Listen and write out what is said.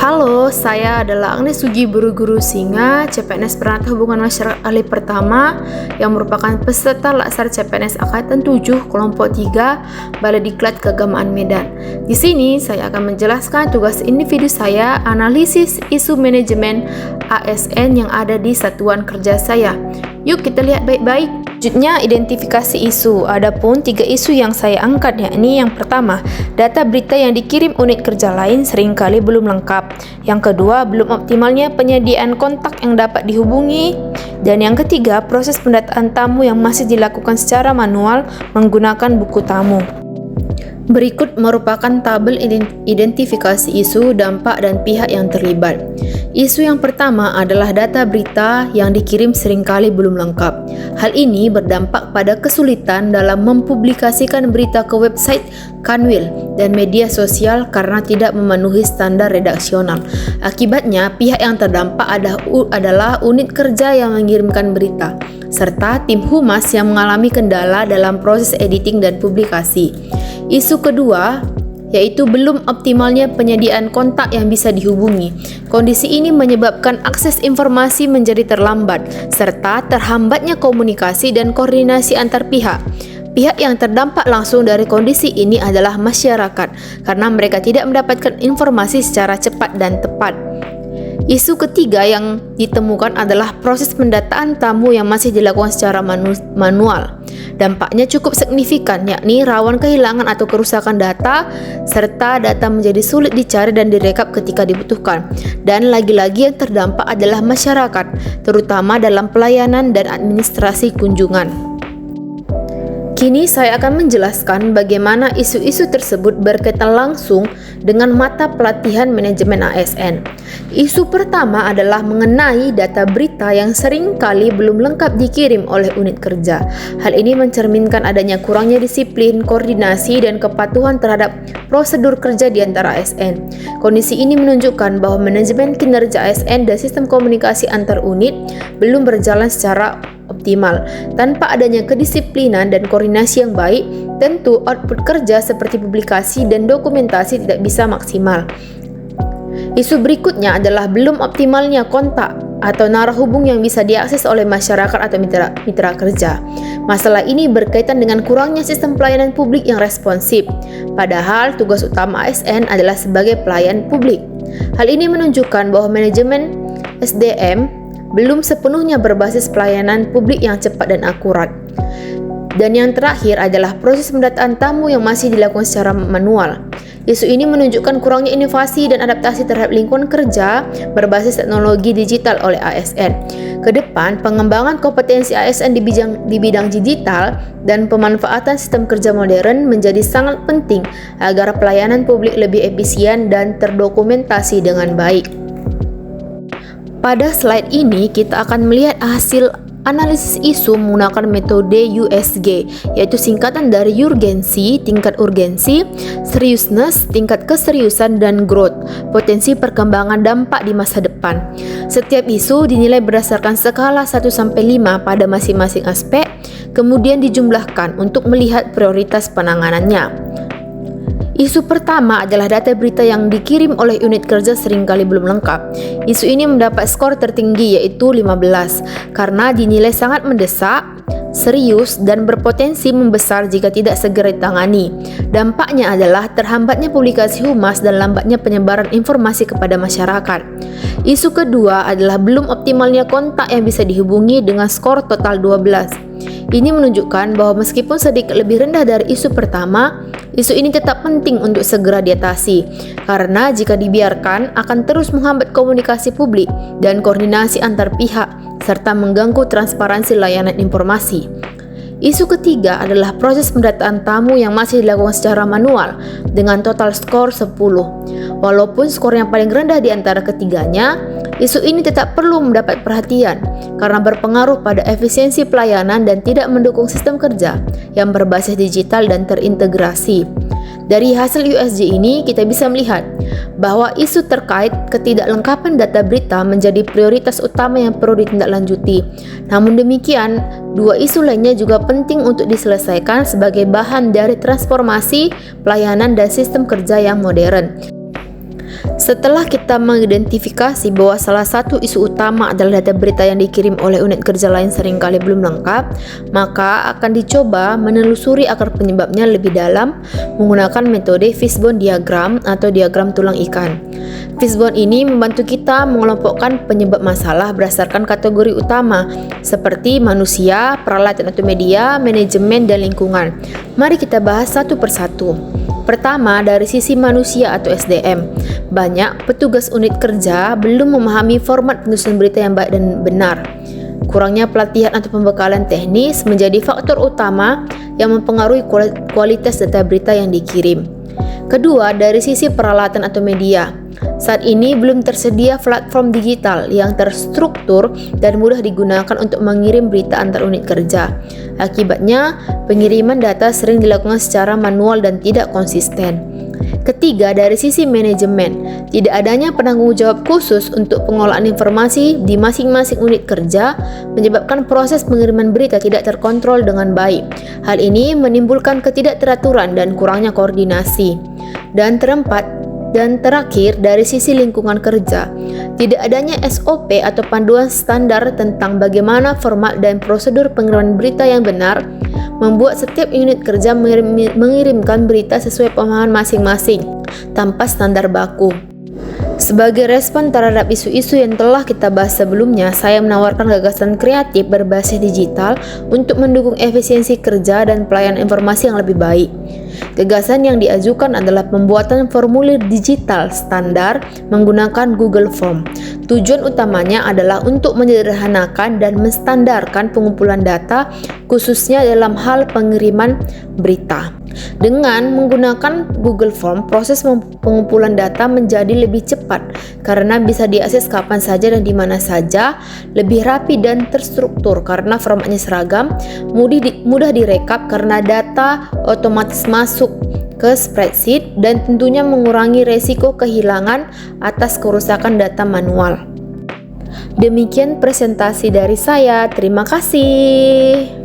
Halo, saya adalah Agnes Sugi Buru-Guru Singa, CPNS Perantau Hubungan Masyarakat Ahli Pertama yang merupakan peserta Laksar CPNS Angkatan 7 Kelompok 3 Balai Diklat Keagamaan Medan. Di sini saya akan menjelaskan tugas individu saya, analisis isu manajemen ASN yang ada di satuan kerja saya. Yuk kita lihat baik-baik. Selanjutnya, identifikasi isu. Adapun 3 isu yang saya angkat, yakni yang pertama, data berita yang dikirim unit kerja lain seringkali belum lengkap. Yang kedua, belum optimalnya penyediaan kontak yang dapat dihubungi. Dan yang ketiga, proses pendataan tamu yang masih dilakukan secara manual menggunakan buku tamu. Berikut merupakan tabel identifikasi isu, dampak, dan pihak yang terlibat. Isu yang pertama adalah data berita yang dikirim seringkali belum lengkap. Hal ini berdampak pada kesulitan dalam mempublikasikan berita ke website Kanwil dan media sosial karena tidak memenuhi standar redaksional. Akibatnya, pihak yang terdampak adalah unit kerja yang mengirimkan berita, serta tim humas yang mengalami kendala dalam proses editing dan publikasi. Isu kedua yaitu belum optimalnya penyediaan kontak yang bisa dihubungi. Kondisi ini menyebabkan akses informasi menjadi terlambat, serta terhambatnya komunikasi dan koordinasi antar pihak. Pihak yang terdampak langsung dari kondisi ini adalah masyarakat, karena mereka tidak mendapatkan informasi secara cepat dan tepat. Isu ketiga yang ditemukan adalah proses pendataan tamu yang masih dilakukan secara manual. Dampaknya cukup signifikan, yakni rawan kehilangan atau kerusakan data, serta data menjadi sulit dicari dan direkap ketika dibutuhkan. Dan lagi-lagi yang terdampak adalah masyarakat, terutama dalam pelayanan dan administrasi kunjungan. Kini saya akan menjelaskan bagaimana isu-isu tersebut berkaitan langsung dengan mata pelatihan manajemen ASN. Isu pertama adalah mengenai data berita yang sering kali belum lengkap dikirim oleh unit kerja. Hal ini mencerminkan adanya kurangnya disiplin, koordinasi, dan kepatuhan terhadap prosedur kerja di antara ASN. Kondisi ini menunjukkan bahwa manajemen kinerja ASN dan sistem komunikasi antar unit belum berjalan secara optimal. Tanpa adanya kedisiplinan dan koordinasi yang baik, tentu output kerja seperti publikasi dan dokumentasi tidak bisa maksimal. Isu berikutnya adalah belum optimalnya kontak atau narah hubung yang bisa diakses oleh masyarakat atau mitra kerja. Masalah ini berkaitan dengan kurangnya sistem pelayanan publik yang responsif, padahal tugas utama ASN adalah sebagai pelayan publik. Hal ini menunjukkan bahwa manajemen SDM belum sepenuhnya berbasis pelayanan publik yang cepat dan akurat. Dan yang terakhir adalah proses pendataan tamu yang masih dilakukan secara manual. Isu ini menunjukkan kurangnya inovasi dan adaptasi terhadap lingkungan kerja berbasis teknologi digital oleh ASN. Kedepan, pengembangan kompetensi ASN di bidang digital dan pemanfaatan sistem kerja modern menjadi sangat penting agar pelayanan publik lebih efisien dan terdokumentasi dengan baik. Pada slide ini kita akan melihat hasil analisis isu menggunakan metode USG, yaitu singkatan dari urgensi, tingkat urgensi, seriousness, tingkat keseriusan, dan growth, potensi perkembangan dampak di masa depan. Setiap isu dinilai berdasarkan skala 1-5 pada masing-masing aspek, kemudian dijumlahkan untuk melihat prioritas penanganannya. Isu pertama adalah data berita yang dikirim oleh unit kerja seringkali belum lengkap. Isu ini mendapat skor tertinggi yaitu 15 karena dinilai sangat mendesak, serius, dan berpotensi membesar jika tidak segera ditangani. Dampaknya adalah terhambatnya publikasi humas dan lambatnya penyebaran informasi kepada masyarakat. Isu kedua adalah belum optimalnya kontak yang bisa dihubungi dengan skor total 12. Ini menunjukkan bahwa meskipun sedikit lebih rendah dari isu pertama, isu ini tetap penting untuk segera diatasi, karena jika dibiarkan akan terus menghambat komunikasi publik dan koordinasi antar pihak, serta mengganggu transparansi layanan informasi. Isu ketiga adalah proses pendataan tamu yang masih dilakukan secara manual dengan total skor 10. Walaupun skor yang paling rendah di antara ketiganya, isu ini tetap perlu mendapat perhatian karena berpengaruh pada efisiensi pelayanan dan tidak mendukung sistem kerja yang berbasis digital dan terintegrasi. Dari hasil USG ini, kita bisa melihat bahwa isu terkait ketidaklengkapan data berita menjadi prioritas utama yang perlu ditindaklanjuti. Namun demikian, 2 isu lainnya juga penting untuk diselesaikan sebagai bahan dari transformasi pelayanan dan sistem kerja yang modern. Setelah kita mengidentifikasi bahwa salah satu isu utama adalah data berita yang dikirim oleh unit kerja lain seringkali belum lengkap, maka akan dicoba menelusuri akar penyebabnya lebih dalam menggunakan metode fishbone diagram atau diagram tulang ikan. Fishbone ini membantu kita mengelompokkan penyebab masalah berdasarkan kategori utama seperti manusia, peralatan atau media, manajemen, dan lingkungan. Mari kita bahas satu persatu. Pertama, dari sisi manusia atau SDM. Banyak petugas unit kerja belum memahami format penulisan berita yang baik dan benar. Kurangnya pelatihan atau pembekalan teknis menjadi faktor utama yang mempengaruhi kualitas data berita yang dikirim. Kedua, dari sisi peralatan atau media. Saat ini belum tersedia platform digital yang terstruktur dan mudah digunakan untuk mengirim berita antar unit kerja. Akibatnya, pengiriman data sering dilakukan secara manual dan tidak konsisten. Ketiga, dari sisi manajemen, tidak adanya penanggung jawab khusus untuk pengolahan informasi di masing-masing unit kerja menyebabkan proses pengiriman berita tidak terkontrol dengan baik. Hal ini menimbulkan ketidakteraturan dan kurangnya koordinasi. Dan terakhir, dari sisi lingkungan kerja, tidak adanya SOP atau panduan standar tentang bagaimana format dan prosedur pengiriman berita yang benar membuat setiap unit kerja mengirimkan berita sesuai pemahaman masing-masing tanpa standar baku. Sebagai respon terhadap isu-isu yang telah kita bahas sebelumnya, saya menawarkan gagasan kreatif berbasis digital untuk mendukung efisiensi kerja dan pelayanan informasi yang lebih baik. Gagasan yang diajukan adalah pembuatan formulir digital standar menggunakan Google Form. Tujuan utamanya adalah untuk menyederhanakan dan menstandarkan pengumpulan data, khususnya dalam hal pengiriman berita. Dengan menggunakan Google Form, proses pengumpulan data menjadi lebih cepat karena bisa diakses kapan saja dan di mana saja, lebih rapi dan terstruktur karena formatnya seragam, mudah direkap karena data otomatis masuk ke spreadsheet, dan tentunya mengurangi resiko kehilangan atas kerusakan data manual. Demikian presentasi dari saya. Terima kasih.